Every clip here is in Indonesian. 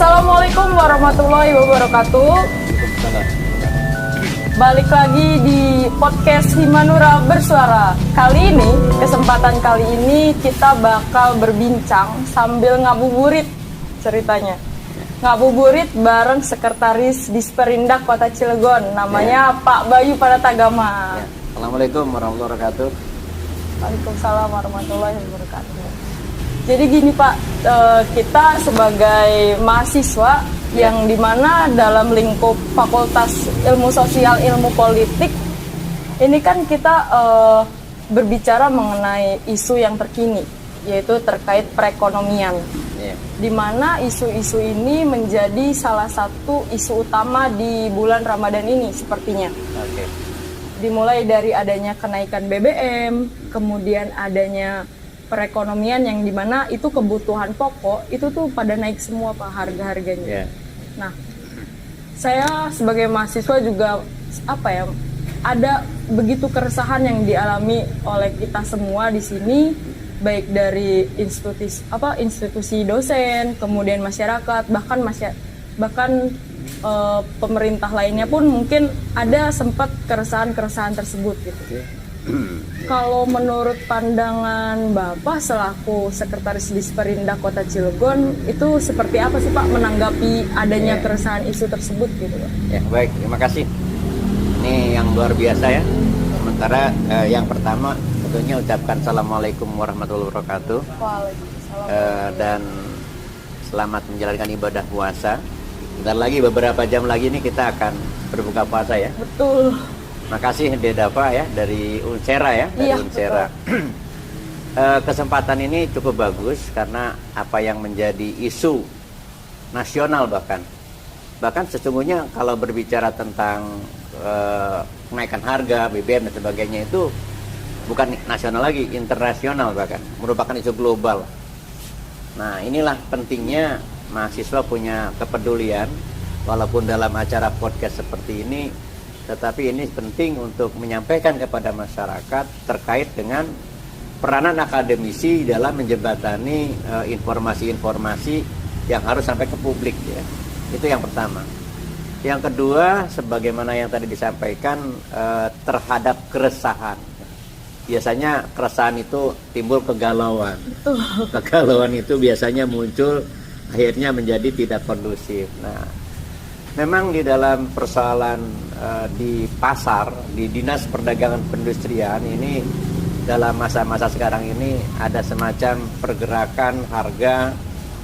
Assalamualaikum warahmatullahi wabarakatuh. Balik lagi di podcast Himanura Bersuara. Kesempatan kali ini kita bakal berbincang sambil ngabuburit ceritanya. Ngabuburit bareng Sekretaris Disperindak Kota Cilegon, namanya Pak Bayu Padatagama. Assalamualaikum warahmatullahi wabarakatuh. Waalaikumsalam warahmatullahi wabarakatuh. Jadi gini Pak, kita sebagai mahasiswa yang dimana dalam lingkup Fakultas Ilmu Sosial Ilmu Politik, ini kan kita berbicara mengenai isu yang terkini, yaitu terkait perekonomian. Dimana isu-isu ini menjadi salah satu isu utama di bulan Ramadan ini sepertinya. Dimulai dari adanya kenaikan BBM, kemudian adanya perekonomian yang dimana itu kebutuhan pokok itu tuh pada naik semua Pak harga-harganya. Nah, saya sebagai mahasiswa juga ada begitu keresahan yang dialami oleh kita semua di sini, baik dari institusi dosen, kemudian masyarakat, bahkan pemerintah lainnya pun mungkin ada sempat keresahan tersebut gitu. Kalau menurut pandangan Bapak selaku Sekretaris Disperindak Kota Cilegon, itu seperti apa sih Pak menanggapi adanya keresahan isu tersebut gitu Pak? Ya, baik, terima kasih. Ini yang luar biasa ya. Sementara yang pertama tentunya ucapkan Assalamualaikum warahmatullahi wabarakatuh. Waalaikumsalam. Dan selamat menjalankan ibadah puasa. Bentar lagi, beberapa jam lagi nih kita akan berbuka puasa ya. Betul. Makasih Dedapa ya dari Unsera ya, dari Unsera. Kesempatan ini cukup bagus karena apa yang menjadi isu nasional bahkan sesungguhnya kalau berbicara tentang kenaikan harga BBM dan sebagainya itu bukan nasional lagi, internasional bahkan merupakan isu global. Nah, inilah pentingnya mahasiswa punya kepedulian walaupun dalam acara podcast seperti ini. Tetapi ini penting untuk menyampaikan kepada masyarakat terkait dengan peranan akademisi dalam menjembatani informasi-informasi yang harus sampai ke publik ya. Itu yang pertama. Yang kedua, sebagaimana yang tadi disampaikan terhadap keresahan. Biasanya keresahan itu timbul kegalauan. Kegalauan itu biasanya muncul akhirnya menjadi tidak kondusif. Nah, memang di dalam persoalan di pasar, di Dinas Perdagangan Perindustrian ini dalam masa-masa sekarang ini ada semacam pergerakan harga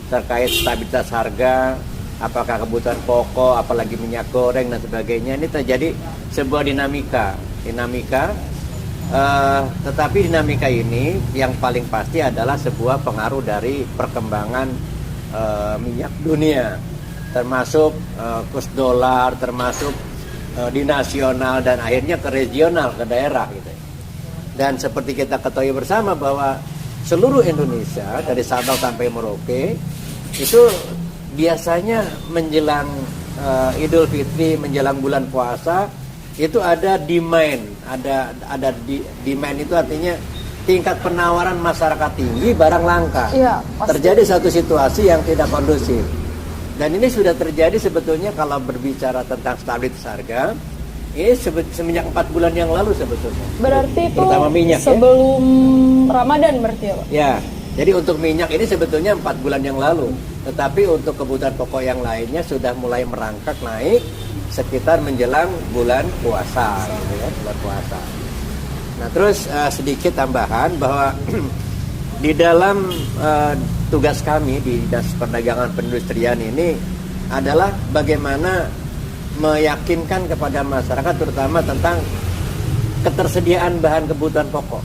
terkait stabilitas harga, apakah kebutuhan pokok, apalagi minyak goreng dan sebagainya. Ini terjadi sebuah dinamika. Tetapi dinamika ini yang paling pasti adalah sebuah pengaruh dari perkembangan minyak dunia, termasuk kurs dolar, termasuk di nasional dan akhirnya ke regional, ke daerah gitu. Dan seperti kita ketahui bersama bahwa seluruh Indonesia dari Sabang sampai Merauke itu biasanya menjelang Idul Fitri, menjelang bulan puasa itu ada demand, ada demand itu artinya tingkat penawaran masyarakat tinggi, barang langka. Terjadi satu situasi yang tidak kondusif. Dan ini sudah terjadi sebetulnya kalau berbicara tentang stabilitas harga, ini semenjak 4 bulan yang lalu sebetulnya. Berarti itu terutama minyak, sebelum Ramadan berarti ya Pak? Ya, jadi untuk minyak ini sebetulnya 4 bulan yang lalu. Tetapi untuk kebutuhan pokok yang lainnya sudah mulai merangkak naik sekitar menjelang bulan puasa. Gitu ya, bulan puasa. Nah terus sedikit tambahan bahwa di dalam tugas kami di Dinas Perdagangan Perindustrian ini adalah bagaimana meyakinkan kepada masyarakat terutama tentang ketersediaan bahan kebutuhan pokok,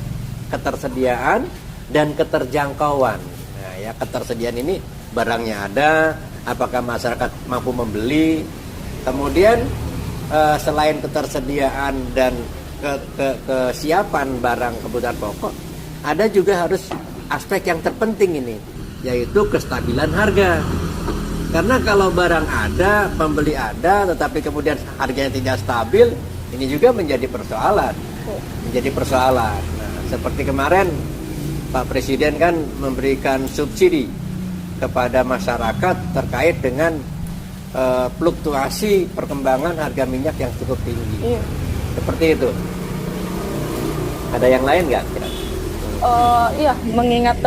ketersediaan dan keterjangkauan. Nah, ya ketersediaan ini barangnya ada, apakah masyarakat mampu membeli. Kemudian selain ketersediaan dan kesiapan barang kebutuhan pokok, ada juga harus aspek yang terpenting ini, yaitu kestabilan harga. Karena kalau barang ada, pembeli ada, tetapi kemudian harganya tidak stabil, ini juga menjadi persoalan. Nah, seperti kemarin Pak Presiden kan memberikan subsidi kepada masyarakat terkait dengan fluktuasi perkembangan harga minyak yang cukup tinggi. Iya. Seperti itu. Ada yang lain nggak? Iya, mengingat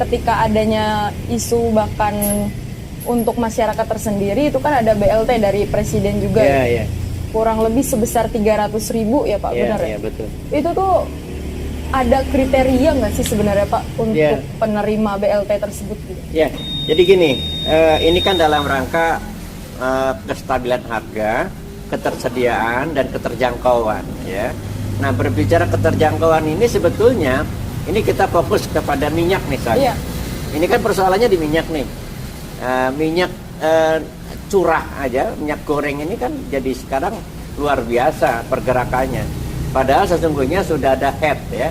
ketika adanya isu bahkan untuk masyarakat tersendiri itu kan ada BLT dari presiden juga. Iya. Kurang lebih sebesar 300.000 ya Pak, benar ya? Iya, betul. Itu tuh ada kriteria nggak sih sebenarnya Pak untuk penerima BLT tersebut? Gitu? Ya, jadi gini, ini kan dalam rangka kestabilan harga, ketersediaan dan keterjangkauan, ya. Nah, berbicara keterjangkauan ini sebetulnya ini kita fokus kepada minyak misalnya. Iya. Ini kan persoalannya di minyak nih. Minyak curah aja, minyak goreng ini kan jadi sekarang luar biasa pergerakannya. Padahal sesungguhnya sudah ada head ya.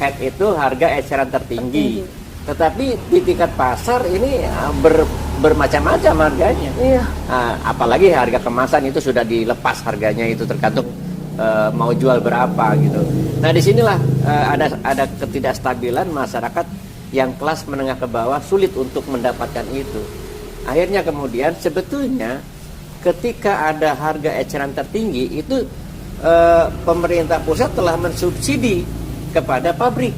Head itu harga eceran tertinggi. Tetapi di tingkat pasar ini bermacam-macam harganya. Iya. Apalagi harga kemasan itu sudah dilepas harganya, itu tergantung mau jual berapa gitu. Nah, disinilah ada ketidakstabilan masyarakat yang kelas menengah ke bawah sulit untuk mendapatkan itu. Akhirnya kemudian sebetulnya ketika ada harga eceran tertinggi itu pemerintah pusat telah mensubsidi kepada pabrik.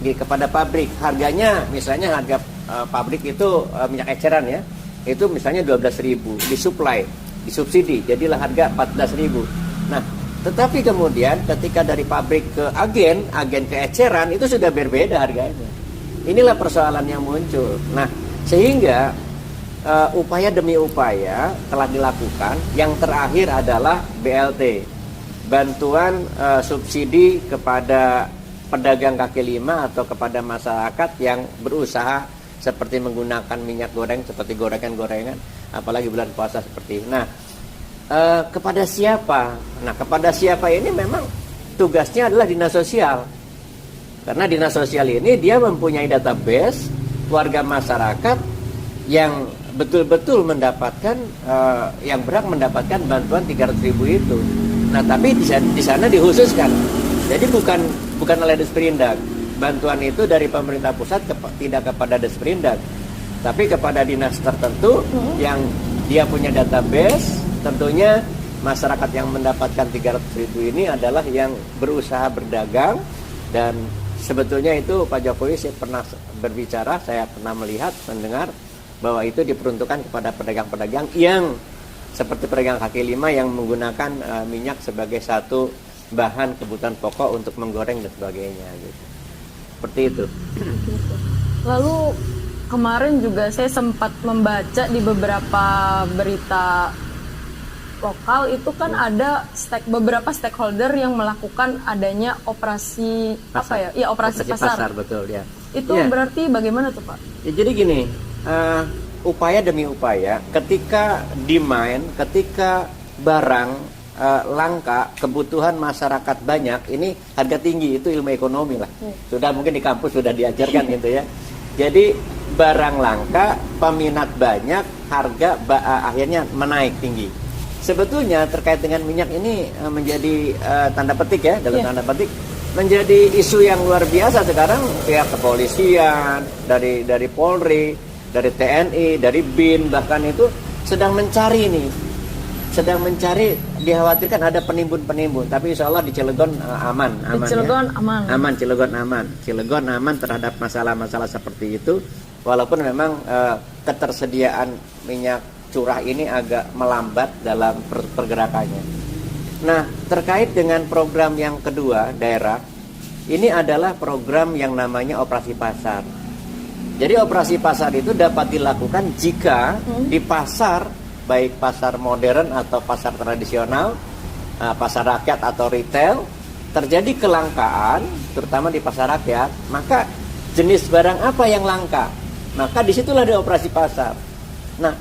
Kepada pabrik harganya, misalnya harga pabrik itu minyak eceran ya, itu misalnya 12.000 disuplai, disubsidi, jadilah harga 14.000. Nah, tetapi kemudian ketika dari pabrik ke agen ke eceran itu sudah berbeda harganya. Inilah persoalan yang muncul. Nah, sehingga upaya demi upaya telah dilakukan. Yang terakhir adalah BLT, bantuan subsidi kepada pedagang kaki lima atau kepada masyarakat yang berusaha seperti menggunakan minyak goreng seperti gorengan-gorengan, apalagi bulan puasa seperti ini. Nah, kepada siapa? Nah, kepada siapa ini memang tugasnya adalah dinas sosial. Karena dinas sosial ini dia mempunyai database warga masyarakat yang betul-betul mendapatkan yang berhak mendapatkan bantuan 300.000 itu. Nah, tapi di sana dikhususkan. Jadi bukan oleh Desperindak. Bantuan itu dari pemerintah pusat tidak kepada Desperindak, tapi kepada dinas tertentu yang dia punya database. Tentunya masyarakat yang mendapatkan 300.000 ini adalah yang berusaha berdagang. Dan sebetulnya itu Pak Jokowi saya pernah berbicara, saya pernah melihat, mendengar bahwa itu diperuntukkan kepada pedagang-pedagang yang seperti pedagang kaki lima yang menggunakan minyak sebagai satu bahan kebutuhan pokok untuk menggoreng dan sebagainya gitu. Seperti itu. Lalu kemarin juga saya sempat membaca di beberapa berita lokal itu kan ada beberapa stakeholder yang melakukan adanya operasi pasar. Operasi pasar. Betul ya. Itu berarti bagaimana tuh Pak? Ya, jadi gini, upaya demi upaya, ketika demand, ketika barang langka, kebutuhan masyarakat banyak, ini harga tinggi, itu ilmu ekonomi lah. Sudah mungkin di kampus sudah diajarkan gitu ya. Jadi barang langka, peminat banyak, harga akhirnya menaik tinggi. Sebetulnya terkait dengan minyak ini menjadi tanda petik ya, dalam tanda petik menjadi isu yang luar biasa sekarang. Pihak kepolisian, dari Polri, dari TNI, dari BIN bahkan itu sedang mencari nih. Sedang mencari, dikhawatirkan ada penimbun-penimbun, tapi insya Allah di Cilegon aman. Di Cilegon ya. aman. Cilegon aman terhadap masalah-masalah seperti itu. Walaupun memang ketersediaan minyak curah ini agak melambat dalam pergerakannya. Nah, terkait dengan program yang kedua daerah, ini adalah program yang namanya operasi pasar. Jadi operasi pasar itu dapat dilakukan jika di pasar, baik pasar modern atau pasar tradisional, pasar rakyat atau retail, terjadi kelangkaan, terutama di pasar rakyat, maka jenis barang apa yang langka? Maka disitulah ada operasi pasar. Nah,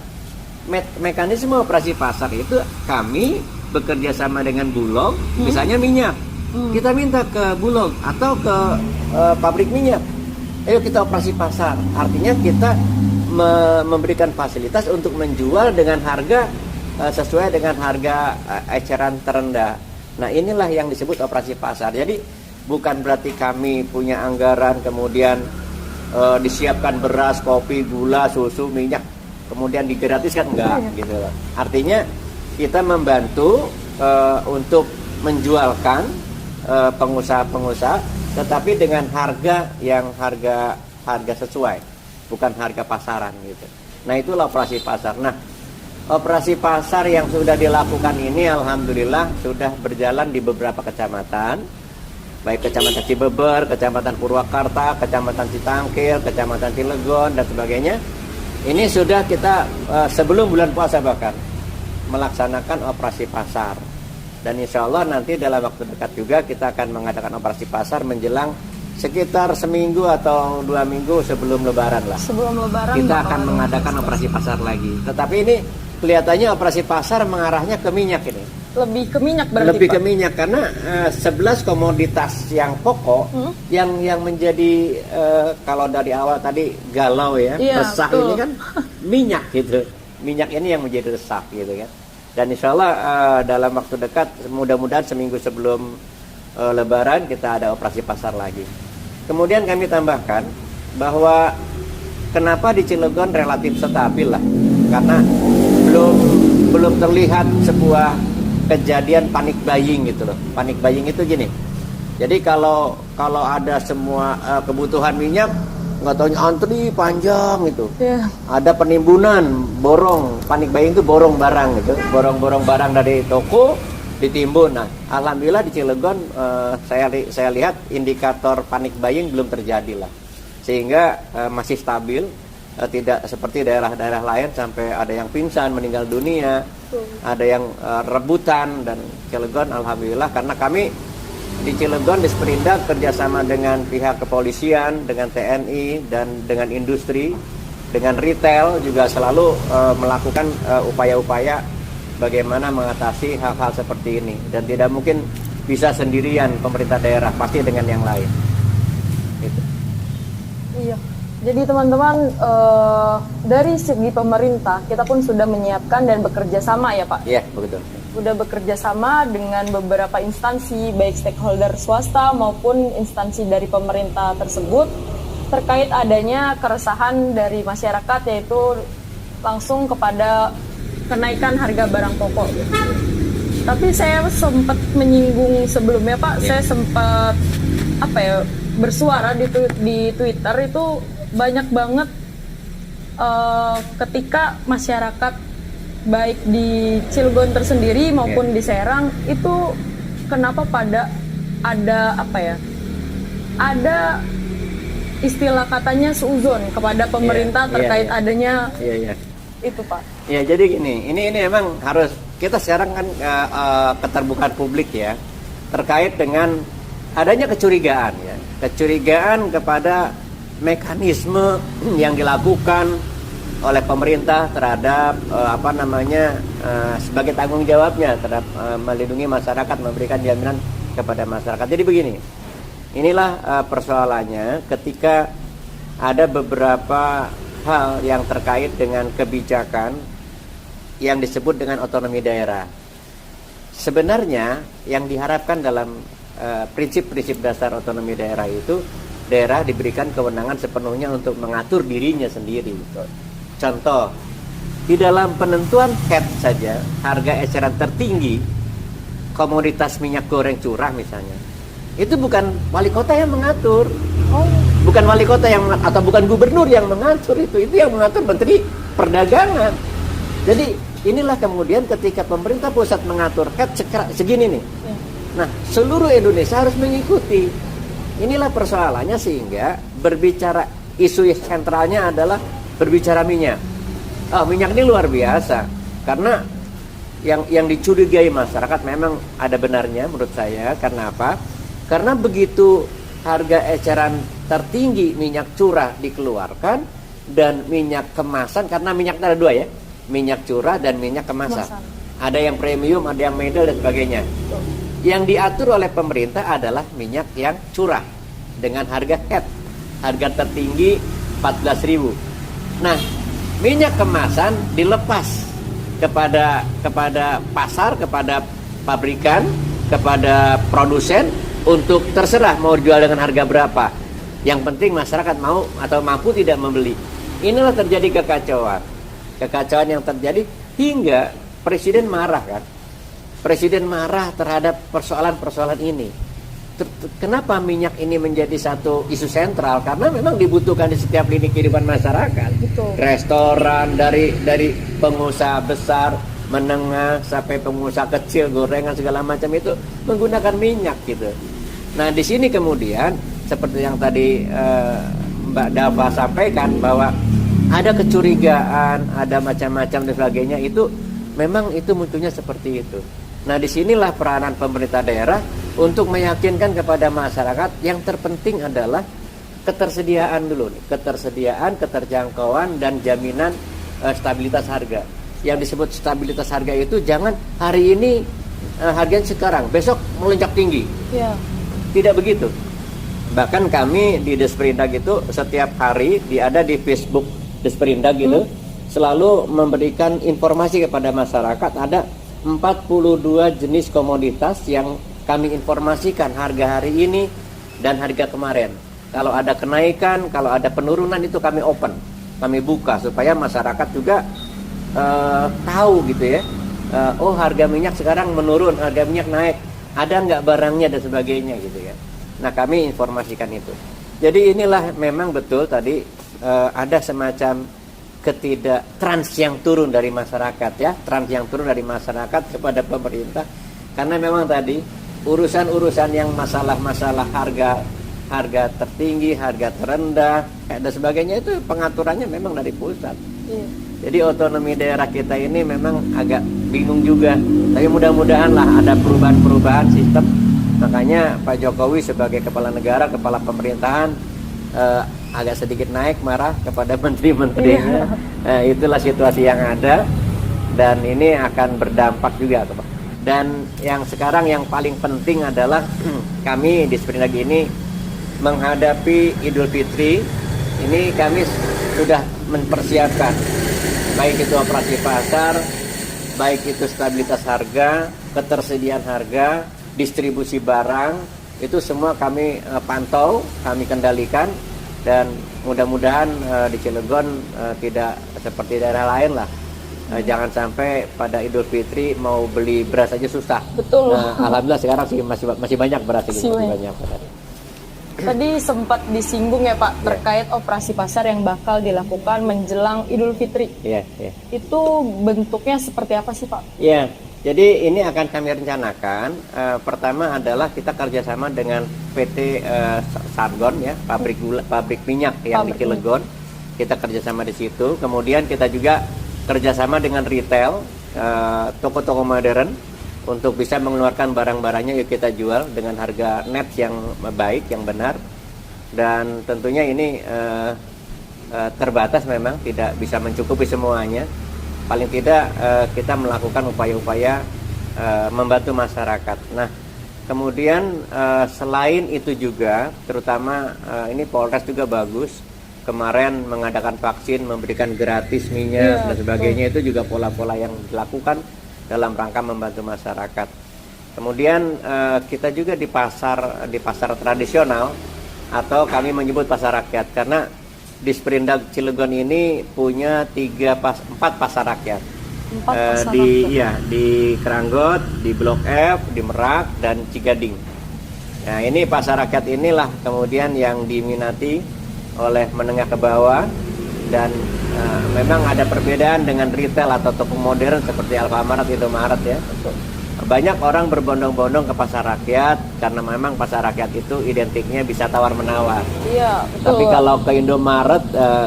mekanisme operasi pasar itu kami bekerja sama dengan Bulog, misalnya minyak. Kita minta ke Bulog atau ke pabrik minyak. Ayo kita operasi pasar. Artinya kita memberikan fasilitas untuk menjual dengan harga sesuai dengan harga eceran terendah. Nah, inilah yang disebut operasi pasar. Jadi bukan berarti kami punya anggaran kemudian disiapkan beras, kopi, gula, susu, minyak, kemudian digratiskan, enggak gitu loh. Artinya kita membantu untuk menjualkan pengusaha-pengusaha, tetapi dengan harga yang harga sesuai, bukan harga pasaran gitu. Nah, itulah operasi pasar. Nah, operasi pasar yang sudah dilakukan ini alhamdulillah sudah berjalan di beberapa kecamatan, baik Kecamatan Cibeber, Kecamatan Purwakarta, Kecamatan Citangkir, Kecamatan Cilegon dan sebagainya. Ini sudah kita sebelum bulan puasa bahkan melaksanakan operasi pasar. Dan insya Allah nanti dalam waktu dekat juga kita akan mengadakan operasi pasar menjelang sekitar seminggu atau 2 minggu sebelum Lebaran lah. Sebelum Lebaran kita akan mengadakan operasi pasar lagi. Tetapi ini kelihatannya operasi pasar mengarahnya ke minyak ini. Lebih ke minyak berarti, Lebih Pak? ke minyak karena 11 komoditas yang pokok yang menjadi kalau dari awal tadi galau ya, resah betul. ini kan minyak gitu. Minyak ini yang menjadi resah gitu kan. Dan insya Allah dalam waktu dekat mudah-mudahan seminggu sebelum Lebaran kita ada operasi pasar lagi. Kemudian kami tambahkan bahwa kenapa di Cilegon relatif stabil lah, karena belum terlihat sebuah kejadian panik buying gitu loh. Panik buying itu gini. Jadi kalau ada semua kebutuhan minyak, nggak tahunya antri panjang gitu. Ada penimbunan, borong, panik buying itu borong barang gitu. Borong barang dari toko ditimbun. Nah, alhamdulillah di Cilegon saya lihat indikator panik buying belum terjadi lah. Sehingga masih stabil, tidak seperti daerah-daerah lain sampai ada yang pingsan, meninggal dunia, ada yang rebutan. Dan Cilegon alhamdulillah karena kami di Cilegon di Sperindak kerjasama dengan pihak kepolisian, dengan TNI dan dengan industri, dengan retail juga selalu melakukan upaya-upaya bagaimana mengatasi hal-hal seperti ini. Dan tidak mungkin bisa sendirian pemerintah daerah, pasti dengan yang lain gitu. Iya. Jadi teman-teman, dari segi pemerintah kita pun sudah menyiapkan dan bekerja sama ya Pak? Iya, betul. Sudah bekerja sama dengan beberapa instansi, baik stakeholder swasta maupun instansi dari pemerintah tersebut terkait adanya keresahan dari masyarakat, yaitu langsung kepada kenaikan harga barang pokok. Tapi saya sempat menyinggung sebelumnya Pak, saya sempat bersuara di Twitter itu banyak banget ketika masyarakat baik di Cilegon tersendiri maupun di Serang itu kenapa pada ada istilah katanya suuzon kepada pemerintah terkait adanya itu Pak. Ya, jadi gini, ini memang harus kita sekarang kan keterbukaan publik ya terkait dengan adanya kecurigaan ya, kecurigaan kepada mekanisme yang dilakukan oleh pemerintah terhadap sebagai tanggung jawabnya terhadap melindungi masyarakat, memberikan jaminan kepada masyarakat. Jadi begini, inilah persoalannya ketika ada beberapa hal yang terkait dengan kebijakan yang disebut dengan otonomi daerah. Sebenarnya yang diharapkan dalam prinsip-prinsip dasar otonomi daerah itu, daerah diberikan kewenangan sepenuhnya untuk mengatur dirinya sendiri. Contoh, di dalam penentuan head saja, harga eceran tertinggi komoditas minyak goreng curah misalnya, itu bukan wali kota yang mengatur. Bukan wali kota yang atau bukan gubernur yang mengatur itu yang mengatur Menteri Perdagangan. Jadi inilah kemudian ketika pemerintah pusat mengatur head segini nih. Nah, seluruh Indonesia harus mengikuti. Inilah persoalannya, sehingga berbicara isu sentralnya adalah berbicara minyak. Minyak ini luar biasa karena yang dicurigai masyarakat memang ada benarnya menurut saya. Karena apa? Karena begitu harga eceran tertinggi minyak curah dikeluarkan dan minyak kemasan, karena minyak ada dua ya, minyak curah dan minyak kemasan. Ada yang premium, ada yang middle dan sebagainya. Yang diatur oleh pemerintah adalah minyak yang curah dengan harga head, harga tertinggi 14.000. Nah, minyak kemasan dilepas kepada pasar, kepada pabrikan, kepada produsen untuk terserah mau jual dengan harga berapa. Yang penting masyarakat mau atau mampu tidak membeli. Inilah terjadi kekacauan. Kekacauan yang terjadi hingga Presiden marah kan. Presiden marah terhadap persoalan-persoalan ini. Kenapa minyak ini menjadi satu isu sentral? Karena memang dibutuhkan di setiap lini kehidupan masyarakat. Betul. Restoran dari pengusaha besar, menengah sampai pengusaha kecil, gorengan segala macam itu menggunakan minyak gitu. Nah di sini kemudian seperti yang tadi Mbak Dava sampaikan bahwa ada kecurigaan, ada macam-macam dan sebagainya, itu memang itu munculnya seperti itu. Nah disinilah peranan pemerintah daerah untuk meyakinkan kepada masyarakat yang terpenting adalah ketersediaan dulu nih. Ketersediaan, keterjangkauan, dan jaminan stabilitas harga. Yang disebut stabilitas harga itu jangan hari ini harganya sekarang, besok melonjak tinggi. Ya. Tidak begitu. Bahkan kami di Desperindag itu setiap hari ada di Facebook Desperindag gitu, selalu memberikan informasi kepada masyarakat. Ada 42 jenis komoditas yang kami informasikan harga hari ini dan harga kemarin. Kalau ada kenaikan, kalau ada penurunan, itu kami open, kami buka supaya masyarakat juga tahu gitu ya. Oh harga minyak sekarang menurun, harga minyak naik, ada nggak barangnya dan sebagainya gitu ya. Nah kami informasikan itu. Jadi inilah memang betul tadi ada semacam trans yang turun dari masyarakat ya, trans yang turun dari masyarakat kepada pemerintah, karena memang tadi urusan-urusan yang masalah-masalah harga tertinggi, harga terendah dan sebagainya itu pengaturannya memang dari pusat. Iya. Jadi otonomi daerah kita ini memang agak bingung juga, tapi mudah-mudahan lah ada perubahan-perubahan sistem. Makanya Pak Jokowi sebagai kepala negara, kepala pemerintahan agak sedikit naik marah kepada menteri-menterinya. Itulah situasi yang ada, dan ini akan berdampak juga Pak. Dan yang sekarang yang paling penting adalah kami di Desperindag ini menghadapi Idul Fitri. Ini kami sudah mempersiapkan, baik itu operasi pasar, baik itu stabilitas harga, ketersediaan harga, distribusi barang, itu semua kami pantau, kami kendalikan. Dan mudah-mudahan di Cilegon tidak seperti daerah lain lah. Jangan sampai pada Idul Fitri mau beli beras aja susah. Betul. Alhamdulillah sekarang sih masih banyak beras ini. Masih banyak. Tadi sempat disinggung ya Pak terkait operasi pasar yang bakal dilakukan menjelang Idul Fitri. Iya. Itu bentuknya seperti apa sih Pak? Iya. Jadi ini akan kami rencanakan. Pertama adalah kita kerjasama dengan PT Sargon ya, pabrik minyak yang di Cilegon. Kita kerjasama di situ. Kemudian kita juga kerjasama dengan retail, toko-toko modern untuk bisa mengeluarkan barang-barangnya yuk kita jual dengan harga net yang baik, yang benar. Dan tentunya ini terbatas, memang tidak bisa mencukupi semuanya. Paling tidak kita melakukan upaya-upaya membantu masyarakat. Nah, kemudian selain itu juga, terutama ini Polres juga bagus. Kemarin mengadakan vaksin, memberikan gratis minyak dan sebagainya, itu juga pola-pola yang dilakukan dalam rangka membantu masyarakat. Kemudian kita juga di pasar tradisional, atau kami menyebut pasar rakyat, karena Desperindag Cilegon ini punya 4 pasar rakyat. Di Keranggot, di Blok F, di Merak, dan Cigading. Nah ini pasar rakyat inilah kemudian yang diminati oleh menengah ke bawah, dan memang ada perbedaan dengan retail atau toko modern seperti Alfamart, Indomaret ya. Banyak orang berbondong-bondong ke pasar rakyat karena memang pasar rakyat itu identiknya bisa tawar-menawar. Iya, betul. Tapi kalau ke Indomaret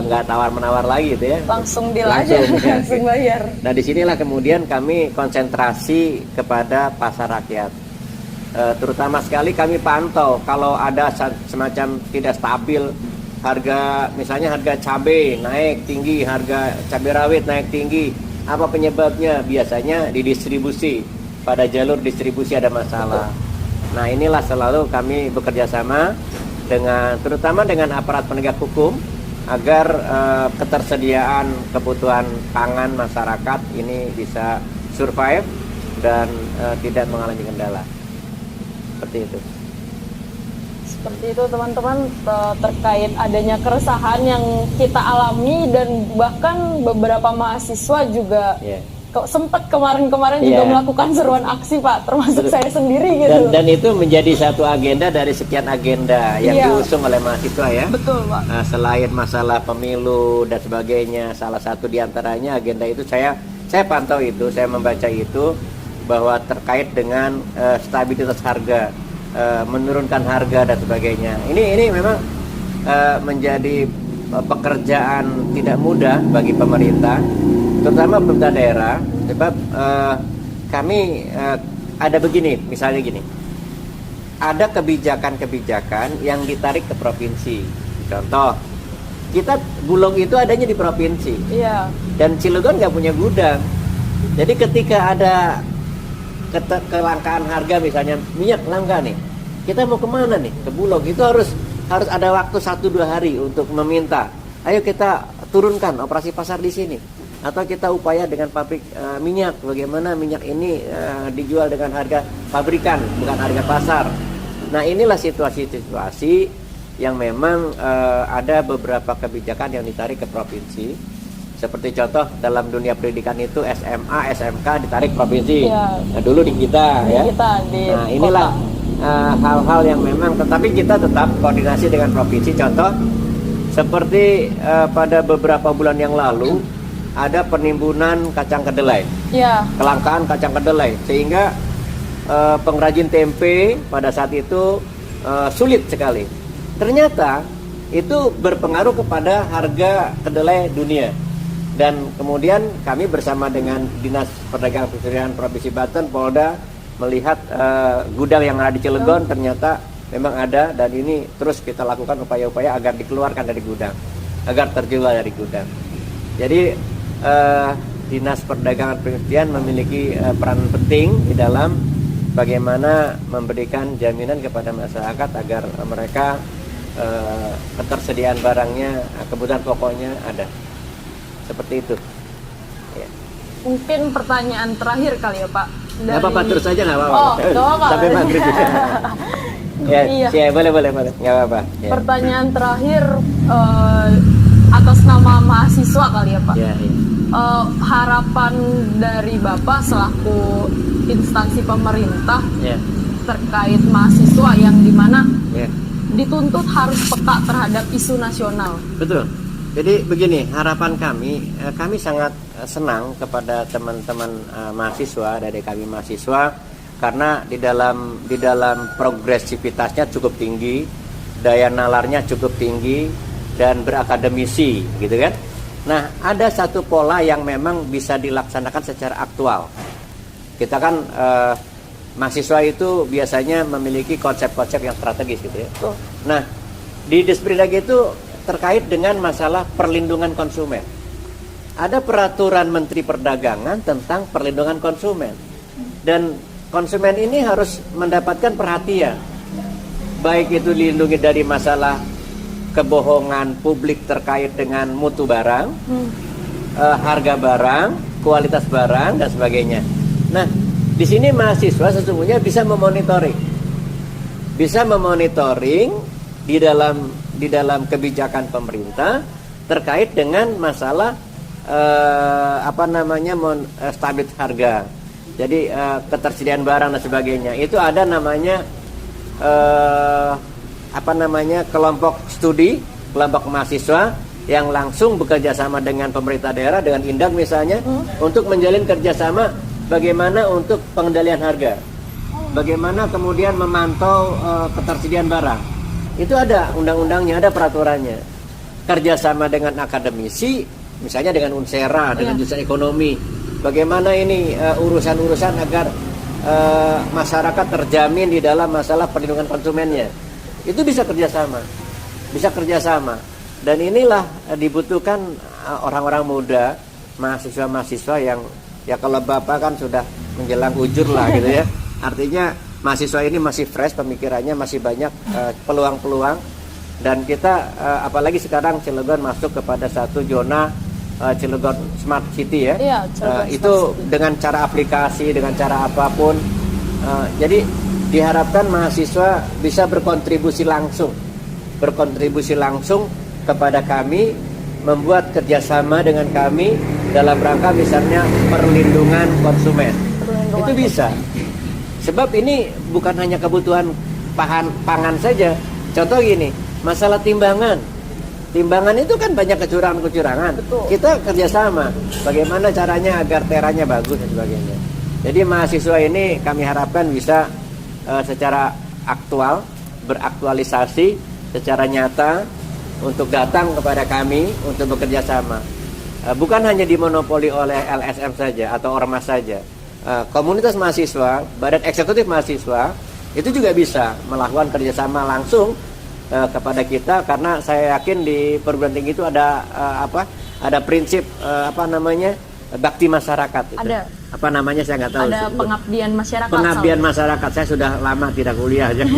nggak tawar-menawar lagi gitu ya. Langsung deal aja, langsung bayar. Nah disinilah kemudian kami konsentrasi kepada pasar rakyat. Terutama sekali kami pantau kalau ada semacam tidak stabil harga, misalnya harga cabai naik tinggi, harga cabai rawit naik tinggi. Apa penyebabnya? Biasanya di distribusi. Pada jalur distribusi ada masalah. Nah inilah selalu kami bekerja sama terutama dengan aparat penegak hukum agar ketersediaan kebutuhan pangan masyarakat ini bisa survive dan tidak mengalami kendala. Seperti itu. seperti itu teman-teman, terkait adanya keresahan yang kita alami dan bahkan beberapa mahasiswa juga sempat kemarin-kemarin juga melakukan seruan aksi Pak, termasuk saya sendiri gitu. Dan itu menjadi satu agenda dari sekian agenda yang diusung oleh mahasiswa ya. Betul Pak. Selain masalah pemilu dan sebagainya, salah satu diantaranya agenda itu saya pantau itu, saya membaca itu bahwa terkait dengan stabilitas harga, menurunkan harga dan sebagainya. Ini memang menjadi pekerjaan tidak mudah bagi pemerintah, terutama pemerintah daerah, sebab kami ada begini, misalnya gini, ada kebijakan-kebijakan yang ditarik ke provinsi. Contoh, kita Bulog itu adanya di provinsi, dan Cilegon nggak punya gudang. Jadi ketika ada kelangkaan harga, misalnya minyak langka nih, kita mau kemana nih? Ke Bulog. Itu harus ada waktu 1-2 hari untuk meminta, ayo kita turunkan operasi pasar di sini, atau kita upaya dengan pabrik minyak, bagaimana minyak ini dijual dengan harga pabrikan bukan harga pasar. Nah, inilah situasi-situasi yang memang ada beberapa kebijakan yang ditarik ke provinsi. Seperti contoh dalam dunia pendidikan itu SMA, SMK ditarik provinsi. Nah, dulu di kita nah, inilah hal-hal yang memang, tetapi kita tetap koordinasi dengan provinsi. Contoh seperti pada beberapa bulan yang lalu ada penimbunan kacang kedelai, kelangkaan kacang kedelai, sehingga pengrajin tempe pada saat itu sulit sekali. Ternyata itu berpengaruh kepada harga kedelai dunia. Dan kemudian kami bersama dengan Dinas Perdagangan Perindustrian Provinsi Banten, Polda, melihat gudang yang ada di Cilegon ternyata memang ada, dan ini terus kita lakukan upaya-upaya agar dikeluarkan dari gudang, agar terjual dari gudang. Jadi Dinas Perdagangan Perindustrian memiliki peran penting di dalam bagaimana memberikan jaminan kepada masyarakat agar mereka ketersediaan barangnya, kebutuhan pokoknya ada. Seperti itu. Ya. Mungkin pertanyaan terakhir kali ya Pak. Nggak apa-apa, terus aja nggak apa-apa. Pak. Sampai maghrib. Boleh. Nggak apa-apa. Ya. Pertanyaan terakhir atas nama mahasiswa kali ya Pak. Harapan dari Bapak selaku instansi pemerintah terkait mahasiswa yang dimana dituntut harus peka terhadap isu nasional. Betul. Jadi begini, harapan kami sangat senang kepada teman-teman mahasiswa, dari kami mahasiswa, karena di dalam progresivitasnya cukup tinggi, daya nalarnya cukup tinggi, dan berakademisi, gitu kan. Nah, ada satu pola yang memang bisa dilaksanakan secara aktual. Kita kan mahasiswa itu biasanya memiliki konsep-konsep yang strategis, gitu ya. Nah, di Disperindag itu terkait dengan masalah perlindungan konsumen. Ada peraturan Menteri Perdagangan tentang perlindungan konsumen, dan konsumen ini harus mendapatkan perhatian, baik itu dilindungi dari masalah kebohongan publik terkait dengan mutu barang, harga barang, kualitas barang dan sebagainya. Nah, di sini mahasiswa sesungguhnya bisa memonitoring di dalam kebijakan pemerintah terkait dengan masalah stabilitas harga. Jadi ketersediaan barang dan sebagainya. Itu ada namanya kelompok studi, kelompok mahasiswa yang langsung bekerja sama dengan pemerintah daerah, dengan Indag misalnya, untuk menjalin kerjasama bagaimana untuk pengendalian harga, bagaimana kemudian memantau ketersediaan barang. Itu ada undang-undangnya, ada peraturannya. Kerjasama dengan akademisi, misalnya dengan Unsera, dengan jurusan ekonomi, bagaimana ini urusan-urusan agar masyarakat terjamin di dalam masalah perlindungan konsumennya. Itu bisa kerjasama. Dan inilah dibutuhkan orang-orang muda, mahasiswa-mahasiswa yang, ya kalau Bapak kan sudah menjelang ujur lah gitu ya. Artinya mahasiswa ini masih fresh pemikirannya, masih banyak peluang-peluang, dan kita apalagi sekarang Cilegon masuk kepada satu zona Cilegon Smart City ya. Cilegon itu Smart City. Dengan cara aplikasi, dengan cara apapun, jadi diharapkan mahasiswa bisa berkontribusi langsung kepada kami, membuat kerjasama dengan kami dalam rangka misalnya perlindungan konsumen. Itu bisa. Sebab ini bukan hanya kebutuhan pangan saja. Contoh gini, masalah timbangan. Timbangan itu kan banyak kecurangan-kecurangan. Kita kerjasama, bagaimana caranya agar teranya bagus dan sebagainya. Jadi mahasiswa ini kami harapkan bisa secara aktual, beraktualisasi secara nyata untuk datang kepada kami untuk bekerja sama. Bukan hanya dimonopoli oleh LSM saja atau ormas saja. Komunitas mahasiswa, badan eksekutif mahasiswa itu juga bisa melakukan kerjasama langsung kepada kita, karena saya yakin di perguruan tinggi itu ada ada prinsip bakti masyarakat itu. Ada. Apa namanya saya nggak tahu. Ada pengabdian masyarakat. Pengabdian masyarakat, saya sudah lama tidak kuliah jadi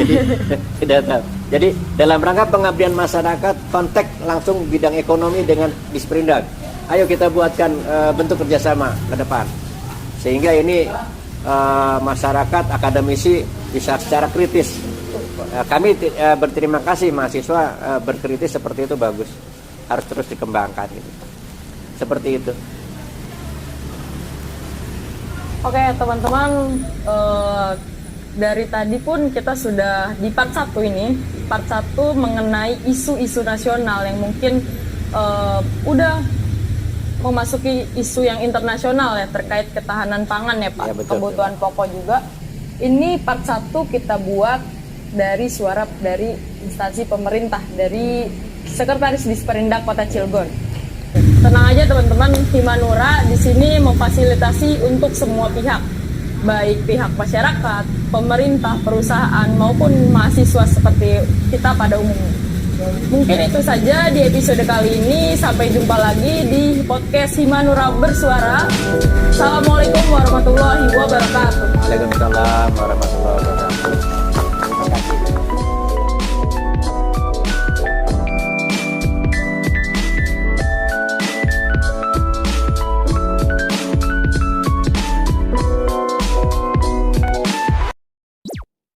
tidak tahu. Jadi dalam rangka pengabdian masyarakat, konteks langsung bidang ekonomi dengan Disperindak. Ayo kita buatkan bentuk kerjasama ke depan, sehingga ini masyarakat, akademisi bisa secara kritis. Kami berterima kasih mahasiswa berkritis seperti itu, bagus, harus terus dikembangkan gitu. Seperti itu. Oke teman-teman, dari tadi pun kita sudah di part 1 ini, part 1 mengenai isu-isu nasional yang mungkin udah memasuki isu yang internasional ya, terkait ketahanan pangan ya Pak, ya, betul, kebutuhan pokok juga. Ini part 1 kita buat dari suara dari instansi pemerintah, dari Sekretaris Disperindak Kota Cilegon. Tenang aja teman-teman, Himanura di sini memfasilitasi untuk semua pihak, baik pihak masyarakat, pemerintah, perusahaan maupun mahasiswa seperti kita pada umumnya. Mungkin itu saja di episode kali ini. Sampai jumpa lagi di podcast Himanura Bersuara. Assalamualaikum warahmatullahi wabarakatuh. Waalaikumsalam warahmatullahi wabarakatuh.